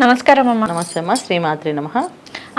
నమస్కారం అమ్మ. నమస్తే అమ్మ. శ్రీమాత్రి నమః.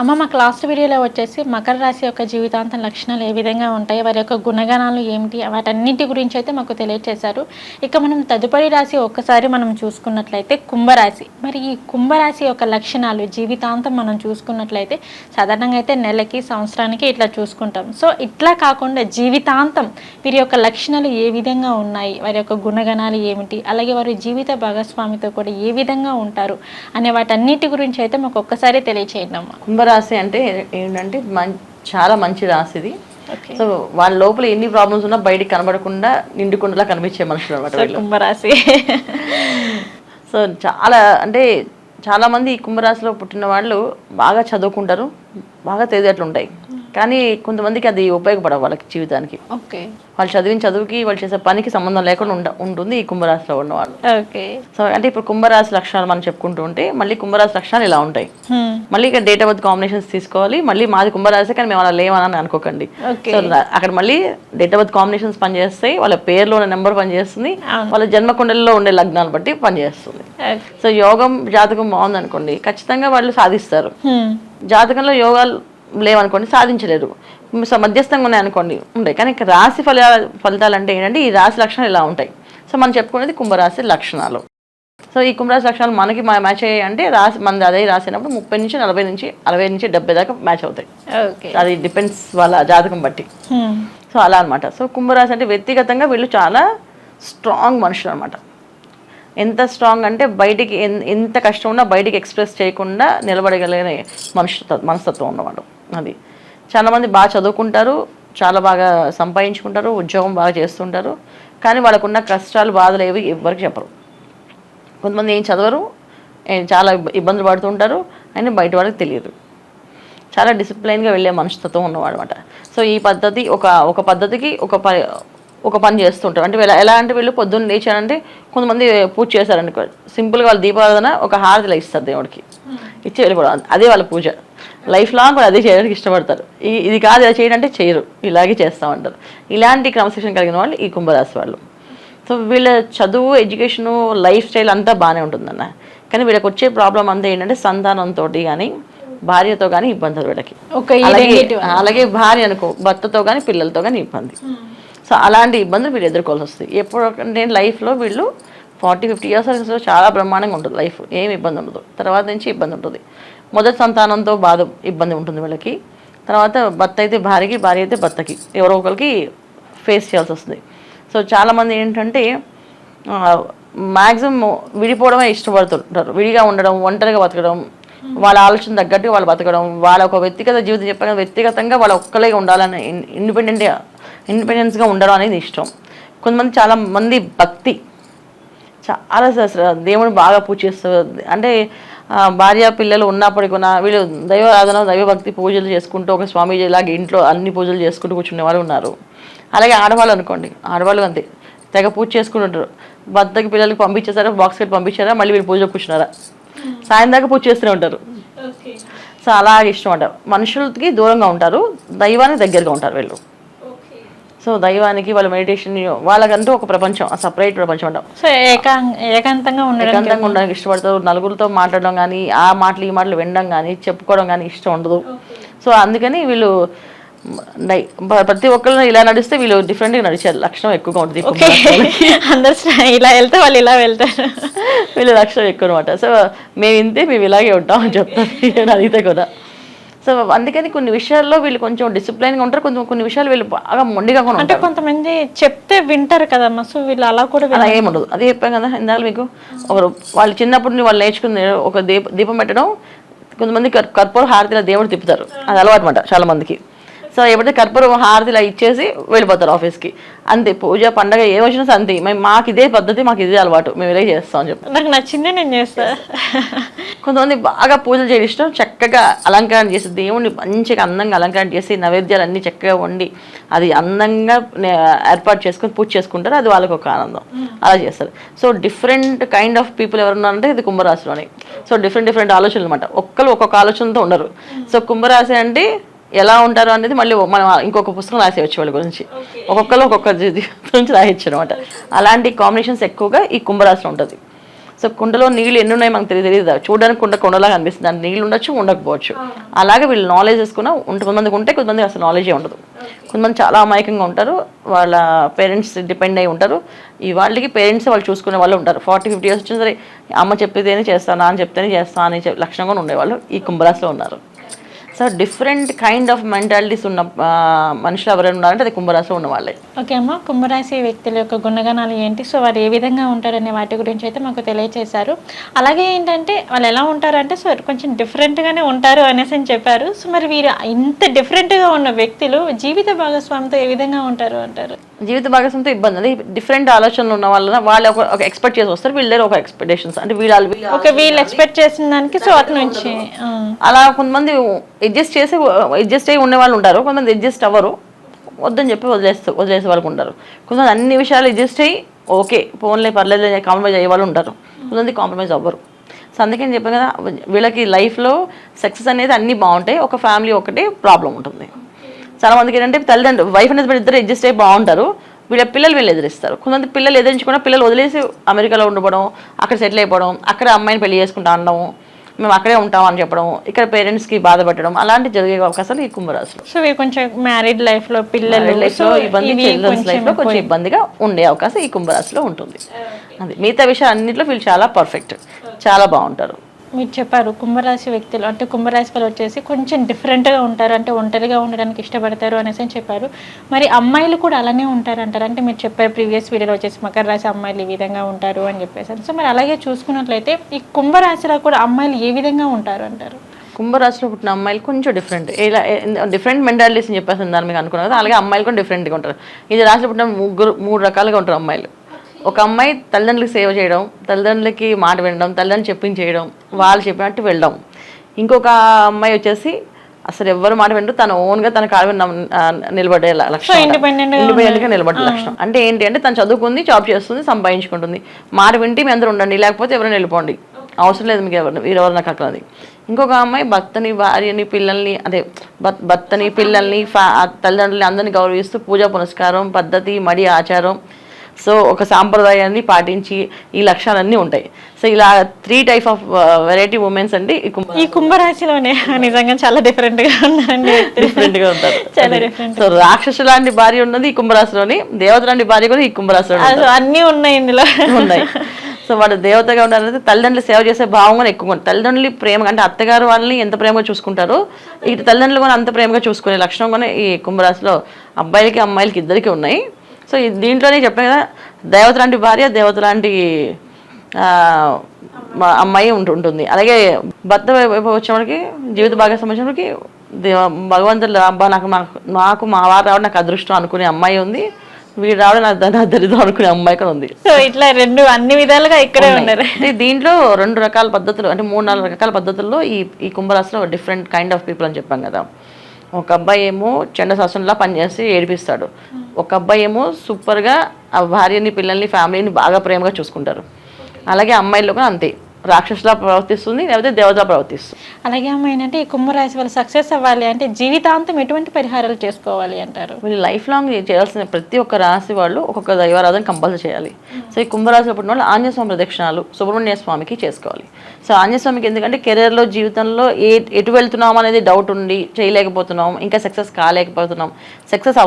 అమ్మ, మాకు లాస్ట్ వీడియోలో వచ్చేసి మకర రాశి యొక్క జీవితాంతం లక్షణాలు ఏ విధంగా ఉంటాయి, వారి యొక్క గుణగణాలు ఏమిటి, వాటన్నిటి గురించి అయితే మాకు తెలియజేశారు. ఇక మనం తదుపరి రాశి ఒక్కసారి మనం చూసుకున్నట్లయితే కుంభరాశి. మరి ఈ కుంభరాశి యొక్క లక్షణాలు జీవితాంతం మనం చూసుకున్నట్లయితే సాధారణంగా అయితే నెలకి సంవత్సరానికి ఇట్లా చూసుకుంటాం. సో ఇట్లా కాకుండా జీవితాంతం వీరి యొక్క లక్షణాలు ఏ విధంగా ఉన్నాయి, వారి యొక్క గుణగణాలు ఏమిటి, అలాగే వారి జీవిత భాగస్వామితో కూడా ఏ విధంగా ఉంటారు అనే వాటన్నిటి గురించి అయితే మాకు ఒక్కసారి తెలియచేయండి అమ్మ. కుంభరాశి అంటే ఏంటంటే చాలా మంచి రాశి ఇది. సో వాళ్ళ లోపల ఎన్ని ప్రాబ్లమ్స్ ఉన్నా బయటికి కనబడకుండా నిండుకుండలా కనిపించే మనుషులు అనమాట కుంభరాశి. సో చాలా మంది ఈ కుంభరాశిలో పుట్టిన వాళ్ళు బాగా చదువుకుంటారు, బాగా తెలివితేటలు ఉంటాయి, కానీ కొంతమందికి అది ఉపయోగపడవు వాళ్ళకి జీవితానికి. వాళ్ళు చదివిన చదువుకి వాళ్ళు చేసే పనికి సంబంధం లేకుండా ఉంటుంది ఈ కుంభరాశిలో ఉన్నవాళ్ళు. సో అంటే ఇప్పుడు కుంభరాశి లక్షణాలు మనం చెప్పుకుంటూ ఉంటే మళ్ళీ కుంభరాశి లక్షణాలు ఇలా ఉంటాయి. మళ్ళీ ఇక్కడ డేట్ ఆఫ్ బర్త్ కాంబినేషన్స్ తీసుకోవాలి. మళ్ళీ మాది కుంభరాశి కానీ మేము అలా లేవని అనుకోకండి. సో అక్కడ మళ్ళీ డేట్ ఆఫ్ బర్త్ కాంబినేషన్స్ పనిచేస్తాయి, వాళ్ళ పేరులో ఉన్న నెంబర్ పనిచేస్తుంది, వాళ్ళ జన్మకుండలిలో ఉండే లగ్నాలు బట్టి పనిచేస్తుంది. సో యోగం జాతకం బాగుంది అనుకోండి, ఖచ్చితంగా వాళ్ళు సాధిస్తారు. జాతకంలో యోగాలు లేవనుకోండి, సాధించలేరు. మధ్యస్థంగా ఉన్నాయనుకోండి, ఉంటాయి. కానీ రాశి ఫలితాలు అంటే ఏంటంటే ఈ రాశి లక్షణాలు ఇలా ఉంటాయి. సో మనం చెప్పుకునేది కుంభరాశి లక్షణాలు. సో ఈ కుంభరాశి లక్షణాలు మనకి మ్యాచ్ అయ్యాయి అంటే రాశి మనది అదే రాశి అయినప్పుడు 30 నుంచి 40 నుంచి 60 నుంచి 70 దాకా మ్యాచ్ అవుతాయి. అది డిపెండ్స్ వాళ్ళ జాతకం బట్టి. సో అలా అనమాట. సో కుంభరాశి అంటే వ్యక్తిగతంగా వీళ్ళు చాలా స్ట్రాంగ్ మనుషులు అనమాట. ఎంత స్ట్రాంగ్ అంటే బయటికి ఎంత కష్టం ఉన్నా బయటికి ఎక్స్ప్రెస్ చేయకుండా నిలబడగలిగే మనస్తత్వం ఉన్నవాడు. అది చాలామంది బాగా చదువుకుంటారు, చాలా బాగా సంపాదించుకుంటారు, ఉద్యోగం బాగా చేస్తుంటారు, కానీ వాళ్ళకున్న కష్టాలు బాధలు ఏవి ఎవరికి చెప్పరు. కొంతమంది ఏం చదవరు, చాలా ఇబ్బందులు పడుతుంటారు, అయినా బయట వాళ్ళకి తెలియదు. చాలా డిసిప్లైన్గా వెళ్ళే మనస్తత్వం ఉన్నవాడు అనమాట. సో ఈ పద్ధతి ఒక పద్ధతికి ఒక పని చేస్తుంటారు. అంటే ఎలా అంటే వీళ్ళు పొద్దున్న లేచారంటే కొంతమంది పూజ చేశారనుకో, సింపుల్గా వాళ్ళు దీపారాధన ఒక హారతిలో ఇస్తారు దేవుడికి, ఇచ్చి వెళ్ళిపోవడం, అదే వాళ్ళ పూజ. లైఫ్ లాంగ్ కూడా అదే చేయడానికి ఇష్టపడతారు. ఇది కాదు ఇలా చేయడం అంటే చేయరు, ఇలాగే చేస్తామంటారు. ఇలాంటి క్రమశిక్షణ కలిగిన వాళ్ళు ఈ కుంభరాశి వాళ్ళు. సో వీళ్ళ చదువు, ఎడ్యుకేషను, లైఫ్ స్టైల్ అంతా బాగానే ఉంటుందన్న, కానీ వీళ్ళకి వచ్చే ప్రాబ్లం అంతా ఏంటంటే సంతానంతో కానీ భార్యతో కానీ ఇబ్బందులు వీళ్ళకి. అలాగే భార్య అనుకో, భర్తతో కానీ పిల్లలతో కానీ ఇబ్బంది. సో అలాంటి ఇబ్బందులు వీళ్ళు ఎదుర్కోవాల్సి వస్తుంది. ఎప్పుడంటే లైఫ్లో వీళ్ళు 40-50 ఇయర్స్ చాలా బ్రహ్మాండంగా ఉంటుంది లైఫ్, ఏమి ఇబ్బంది ఉండదు. తర్వాత నుంచి ఇబ్బంది ఉంటుంది. మొదటి సంతానంతో ఇబ్బంది ఉంటుంది వీళ్ళకి. తర్వాత భర్త అయితే భార్యకి, భార్య అయితే భర్తకి, ఎవరో ఒకరికి ఫేస్ చేయాల్సి వస్తుంది. సో చాలామంది ఏంటంటే మ్యాక్సిమం విడిపోవడమే ఇష్టపడుతుంటారు. విడిగా ఉండడం, ఒంటరిగా బతకడం, వాళ్ళ ఆలోచన తగ్గట్టు వాళ్ళు బతకడం, వాళ్ళ ఒక వ్యక్తిగత జీవితం చెప్పాక వ్యక్తిగతంగా వాళ్ళ ఒక్కలే ఉండాలని ఇండిపెండెన్స్గా ఉండడం అనేది ఇష్టం. చాలా మంది భక్తి, చాలా దేవుని బాగా పూజ చేస్తారు. అంటే భార్య పిల్లలు ఉన్నప్పటికీ వీళ్ళు దైవారాధన, దైవభక్తి పూజలు చేసుకుంటూ ఒక స్వామీజీ లాగా ఇంట్లో అన్ని పూజలు చేసుకుంటూ కూర్చునే వాళ్ళు ఉన్నారు. అలాగే ఆడవాళ్ళు అనుకోండి, ఆడవాళ్ళు అంతే తెగ పూజ చేసుకుంటుంటారు. భర్తకి పిల్లలకి పంపించేసారా, బాక్స్ కట్టి పంపించారా, మళ్ళీ వీళ్ళు పూజలో కూర్చున్నారా, సాయం దాకా పూజ చేస్తూనే ఉంటారు. సో అలా ఇష్టం అంటారు. మనుషులకి దూరంగా ఉంటారు, దైవానికి దగ్గరగా ఉంటారు వీళ్ళు. సో దైవానికి వాళ్ళ మెడిటేషన్, వాళ్ళకంటూ ఒక ప్రపంచం, సపరేట్ ప్రపంచం అంటాం. సో ఏకాంతంగా ఉండడానికి ఇష్టపడతారు. నలుగురితో మాట్లాడడం కానీ, ఆ మాటలు ఈ మాటలు వినడం కానీ, చెప్పుకోవడం కానీ ఇష్టం ఉండదు. సో అందుకని వీళ్ళు ప్రతి ఒక్కరు ఇలా నడిస్తే వీళ్ళు డిఫరెంట్గా నడిచారు, లక్షణం ఎక్కువగా ఉంటుంది. ఇలా వెళ్తే వాళ్ళు ఇలా వెళ్తారు, వీళ్ళు లక్షణం ఎక్కువ అనమాట. సో మేము ఇలాగే ఉంటామని చెప్తారు అడిగితే కూడా. సో అందుకని కొన్ని విషయాల్లో వీళ్ళు కొంచెం డిసిప్లైన్గా ఉంటారు, కొన్ని విషయాలు వీళ్ళు బాగా మొండిగా కూడా ఉంటారు. అంటే కొంతమంది చెప్తే వింటారు కదమ్మా, సో వీళ్ళు అలా కూడా అలా ఏముండదు. అదే చెప్పాను కదా ఇందాక మీకు, వాళ్ళు చిన్నప్పుడు వాళ్ళు నేర్చుకుని ఒక దీపం పెట్టడం, కొంతమంది కర్పూర హారతిలో దేవుడు తిప్పుతారు, అది అలవాటు అనమాట చాలా మందికి. సో ఎప్పుడైతే కర్పూరం హారతిలా ఇచ్చేసి వెళ్ళిపోతారు ఆఫీస్కి, అంతే. పూజ పండగ ఏ వచ్చినా అంతే, మాకు ఇదే పద్ధతి, మాకు ఇదే అలవాటు, మేము ఇదే చేస్తాం అని చెప్పి. నాకు నచ్చిందే నేను చేస్తాను. కొంతమంది బాగా పూజలు చేయడం ఇష్టం, చక్కగా అలంకరణ చేసి దేవుణ్ణి మంచిగా అందంగా అలంకరణ చేసి నైవేద్యాలు అన్నీ చక్కగా వండి అది అందంగా ఏర్పాటు చేసుకొని పూజ చేసుకుంటారు, అది వాళ్ళకి ఒక ఆనందం, అలా చేస్తారు. So different kind of people ఎవరున్నారంటే ఇది కుంభరాశిలోనే. సో డిఫరెంట్ ఆలోచనలు అనమాట, ఒక్కొక్క ఆలోచనతో ఉండరు. సో కుంభరాశి అంటే ఎలా ఉంటారు అనేది మళ్ళీ మనం ఇంకొక పుస్తకం రాసేయచ్చు వాళ్ళ గురించి, ఒక్కొక్కరు ఒక్కొక్క గురించి రాయొచ్చు అనమాట. అలాంటి కాంబినేషన్స్ ఎక్కువగా ఈ కుంభరాశిలో ఉంటుంది. సో కుండలో నీళ్ళు ఎన్ని ఉన్నాయి మనకు తెలియదు, చూడడానికి కుండలాగా అనిపిస్తుంది, దాని నీళ్ళు ఉండొచ్చు ఉండకపోవచ్చు. అలాగే వీళ్ళు నాలెడ్జ్ చేసుకున్నా కొంతమందికి ఉంటే కొంతమందికి అసలు నాలెడ్జే ఉండదు. కొంతమంది చాలా అమాయకంగా ఉంటారు, వాళ్ళ పేరెంట్స్ డిపెండ్ అయి ఉంటారు. ఈ వాళ్ళకి పేరెంట్స్ వాళ్ళు చూసుకునే వాళ్ళు ఉంటారు. 40-50 ఇయర్స్ వచ్చినా సరే అమ్మ చెప్పేదేనే చేస్తానా అని చెప్తేనే చేస్తాను అని లక్షణంగా ఉండేవాళ్ళు ఈ కుంభరాశిలో ఉన్నారు. So different kind of mentalities ఉన్న మనుషులు ఎవరైనా ఉన్నారంటే అది కుంభరాశిలో ఉన్న వాళ్ళే. ఓకే అమ్మ, కుంభరాశి వ్యక్తుల యొక్క గుణగణాలు ఏంటి, సో వారు ఏ విధంగా ఉంటారనే వాటి గురించి అయితే మాకు తెలియజేశారు. అలాగే ఏంటంటే వాళ్ళు ఎలా ఉంటారంటే సో కొంచెం డిఫరెంట్గానే ఉంటారు అనేసి అని చెప్పారు. సో మరి వీరు ఇంత డిఫరెంట్గా ఉన్న వ్యక్తులు జీవిత భాగస్వామితో ఏ విధంగా ఉంటారు అంటారు? జీవిత భాగస్వామితో ఇబ్బంది అది డిఫరెంట్ ఆలోచనలు ఉన్న వాళ్ళు ఒక ఎక్స్పెక్ట్ చేసి వస్తారు, వీళ్ళ దగ్గర ఒక ఎక్స్పెక్టేషన్స్ అంటే వీళ్ళు ఎక్స్పెక్ట్ చేసిన దానికి సో అటు నుంచి అలా కొంతమంది అడ్జస్ట్ అయ్యి ఉండే వాళ్ళు ఉంటారు, కొంతమంది అడ్జస్ట్ అవ్వరు, వద్దని చెప్పి వదిలేసే వాళ్ళు ఉంటారు. కొంతమంది అన్ని విషయాలు అడ్జస్ట్ అయ్యి ఓకే ఫోన్లే పర్లేదు కాంప్రమైజ్ అయ్యే వాళ్ళు ఉంటారు, కొంతమంది కాంప్రమైజ్ అవ్వరు. సో అందుకని చెప్పాను కదా, వీళ్ళకి లైఫ్లో సక్సెస్ అనేది అన్నీ బాగుంటాయి, ఒక ఫ్యామిలీ ఒకటే ప్రాబ్లం ఉంటుంది. చాలా మందికి ఏంటంటే తల్లిదండ్రులు వైఫ్ అనేది ఇద్దరు అడ్జస్ట్ అయ్యి బాగుంటారు, వీళ్ళ పిల్లలు వీళ్ళు ఎదిరిస్తారు. కొంతమంది పిల్లలు ఎదిరించుకున్న పిల్లలు వదిలేసి అమెరికాలో ఉండిపోవడం, అక్కడ సెటిల్ అయిపోవడం, అక్కడ అమ్మాయిని పెళ్లి చేసుకుంటా అనడం, మేము అక్కడే ఉంటాం అని చెప్పడం, ఇక్కడ పేరెంట్స్కి బాధ పెట్టడం, అలాంటి జరిగే అవకాశాలు ఈ కుంభరాశిలో. సో కొంచెం మ్యారీడ్ లైఫ్లో పిల్లలు లైఫ్లో ఇబ్బంది, చిల్డ్రన్స్ లైఫ్లో కొంచెం ఇబ్బందిగా ఉండే అవకాశం ఈ కుంభరాశిలో ఉంటుంది. అది మిగతా విషయాలు అన్నింటిలో వీళ్ళు చాలా పర్ఫెక్ట్, చాలా బాగుంటారు. మీరు చెప్పారు కుంభరాశి వ్యక్తులు అంటే కుంభరాశి వాళ్ళు వచ్చేసి కొంచెం డిఫరెంట్గా ఉంటారు, అంటే ఒంటరిగా ఉండడానికి ఇష్టపడతారు అనేసి చెప్పారు. మరి అమ్మాయిలు కూడా అలానే ఉంటారు అంటారు, అంటే మీరు చెప్పారు ప్రీవియస్ వీడియోలో వచ్చేసి మకర రాశి అమ్మాయిలు ఈ విధంగా ఉంటారు అని చెప్పేసి. సో మరి అలాగే చూసుకున్నట్లయితే ఈ కుంభరాశిలో కూడా అమ్మాయిలు ఏ విధంగా ఉంటారు అంటారు? కుంభరాశిలో పుట్టిన అమ్మాయిలు కొంచెం డిఫరెంట్, ఇలా డిఫరెంట్ మెంటాలిటీస్ అని చెప్పేసి దాన్ని మీకు అనుకున్నారు కదా, అలాగే అమ్మాయిలు కూడా డిఫరెంట్గా ఉంటారు. ఇది రాశిలో పుట్టిన మూడు రకాలుగా ఉంటారు అమ్మాయిలు. ఒక అమ్మాయి తల్లిదండ్రులకు సేవ చేయడం, తల్లిదండ్రులకి మాట వినడం, తల్లిదండ్రులు చెప్పించేయడం, వాళ్ళు చెప్పినట్టు వెళ్ళడం. ఇంకొక అమ్మాయి వచ్చేసి అసలు ఎవరు మాట వినరు, తన ఓన్గా తన కాళ్ళ మీద నిలబడే లక్షణం, ఇండిపెండెంట్గా నిలబడే లక్షణం. అంటే ఏంటి అంటే తను చదువుకుంది, జాబ్ చేస్తుంది, సంపాదించుకుంటుంది, మాట వింటే మీ అందరూ ఉండండి, లేకపోతే ఎవరైనా వెళ్ళిపోండి, అవసరం లేదు మీకు వీరెవరు నాకు అక్కడ. ఇంకొక అమ్మాయి భర్తని, భార్యని, పిల్లల్ని భర్తని, పిల్లల్ని, తల్లిదండ్రులని అందరినీ గౌరవిస్తూ పూజా పునస్కారం, పద్ధతి, మడి, ఆచారం, సో ఒక సాంప్రదాయాన్ని పాటించి ఈ లక్షణాలన్నీ ఉంటాయి. సో ఇలా 3 టైప్ ఆఫ్ వెరైటీ ఉమెన్స్ అండి ఈ కుంభరాశిలోనే. నిజంగా చాలా డిఫరెంట్గా ఉన్నారండి, డిఫరెంట్గా ఉంటారు. సో రాక్షసు లాంటి భార్య ఉన్నది ఈ కుంభరాశిలోని, దేవత లాంటి భార్య కూడా ఈ కుంభరాశిలో అన్నీ ఉన్నాయి, ఇందులో ఉన్నాయి. సో వాడు దేవతగా ఉండాలంటే తల్లిదండ్రులు సేవ చేసే భావం కూడా ఎక్కువ ఉంటుంది. తల్లిదండ్రులు ప్రేమగా అంటే అత్తగారు వాళ్ళని ఎంత ప్రేమగా చూసుకుంటారో ఇటు తల్లిదండ్రులు కూడా అంత ప్రేమగా చూసుకునే లక్షణం కూడా ఈ కుంభరాశిలో అబ్బాయిలకి అమ్మాయిలకి ఇద్దరికి ఉన్నాయి. సో దీంట్లోనే చెప్పాను కదా, దేవత లాంటి భార్య, దేవత లాంటి అమ్మాయి ఉంటుంది. అలాగే భర్త వచ్చేవాడికి, జీవిత భాగస్వామి వచ్చేవాడికి భగవంతుడు అబ్బా నాకు మా వారు రావడం నాకు అదృష్టం అనుకునే అమ్మాయి ఉంది, వీడు రావడం నాకు దరిద్రం అనుకునే అమ్మాయి కూడా ఉంది. సో ఇట్లా అన్ని విధాలుగా ఇక్కడే ఉన్నారు. దీంట్లో 2 రకాల పద్ధతులు అంటే 3-4 రకాల పద్ధతుల్లో ఈ కుంభరాశిలో డిఫరెంట్ కైండ్ ఆఫ్ పీపుల్ అని చెప్పాం కదా. ఒక అబ్బాయి ఏమో చండశాసనంలా పనిచేసి ఏడిపిస్తాడు, ఒక అబ్బాయి ఏమో సూపర్గా ఆ భార్యని, పిల్లల్ని, ఫ్యామిలీని బాగా ప్రేమగా చూసుకుంటారు. అలాగే అమ్మాయిల్లో కూడా అంతే, రాక్షసులా ప్రవర్తిస్తుంది, లేకపోతే దేవతలా ప్రవర్తిస్తుంది. అలాగే అమ్మాయి అంటే ఈ కుంభరాశి వాళ్ళు సక్సెస్ అవ్వాలి అంటే జీవితాంతం ఎటువంటి పరిహారాలు చేసుకోవాలి అంటారు? వీళ్ళు లైఫ్ లాంగ్ చేయాల్సిన ప్రతి ఒక్క రాశి వాళ్ళు ఒక్కొక్క దైవారాధన కంపల్సరీ చేయాలి. సో ఈ కుంభరాశిలో పుట్టిన వాళ్ళు ఆంజనేయ స్వామి ప్రదక్షిణాలు సుబ్రహ్మణ్య స్వామికి చేసుకోవాలి. సో ఆంజనేయ స్వామికి ఎందుకంటే కెరీర్లో, జీవితంలో ఎటు వెళ్తున్నాం అనేది డౌట్ ఉండి చేయలేకపోతున్నాం, ఇంకా సక్సెస్ కాలేకపోతున్నాం, సక్సెస్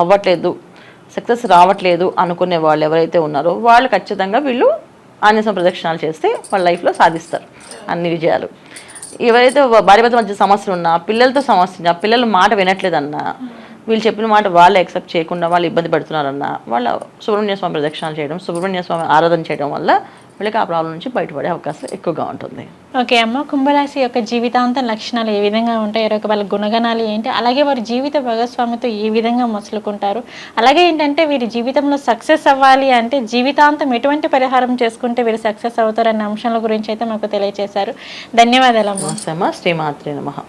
అవ్వట్లేదు, సక్సెస్ రావట్లేదు అనుకునే వాళ్ళు ఎవరైతే ఉన్నారో వాళ్ళు ఖచ్చితంగా వీళ్ళు ఆంజనేయ స్వామి ప్రదక్షిణాలు చేస్తే వాళ్ళ లైఫ్లో సాధిస్తారు అన్ని విజయాలు. ఎవరైతే భార్యాభర్త మధ్య సమస్యలు ఉన్నా, పిల్లలతో సమస్య ఉన్నా, పిల్లలు మాట వినట్లేదన్నా, వీళ్ళు చెప్పిన మాట వాళ్ళు యాక్సెప్ట్ చేయకుండా వాళ్ళు ఇబ్బంది పెడుతున్నారన్నా, వాళ్ళ సుబ్రహ్మణ్య స్వామి ప్రదక్షిణాలు చేయడం, సుబ్రహ్మణ్య స్వామి ఆరాధన చేయడం వల్ల వీళ్ళకి ఆ ప్రాబ్లం నుంచి బయటపడే అవకాశం ఎక్కువగా ఉంటుంది. ఓకే అమ్మ, కుంభరాశి యొక్క జీవితాంతం లక్షణాలు ఏ విధంగా ఉంటాయో, వాళ్ళ గుణగణాలు ఏంటి, అలాగే వారి జీవిత భాగస్వామితో ఏ విధంగా మసులుకుంటారు, అలాగే ఏంటంటే వీరి జీవితంలో సక్సెస్ అవ్వాలి అంటే జీవితాంతం ఎటువంటి పరిహారం చేసుకుంటే వీరు సక్సెస్ అవుతారన్న అంశాల గురించి అయితే మాకు తెలియజేశారు. ధన్యవాదాలు అమ్మ. శ్రీమాత్రే నమః.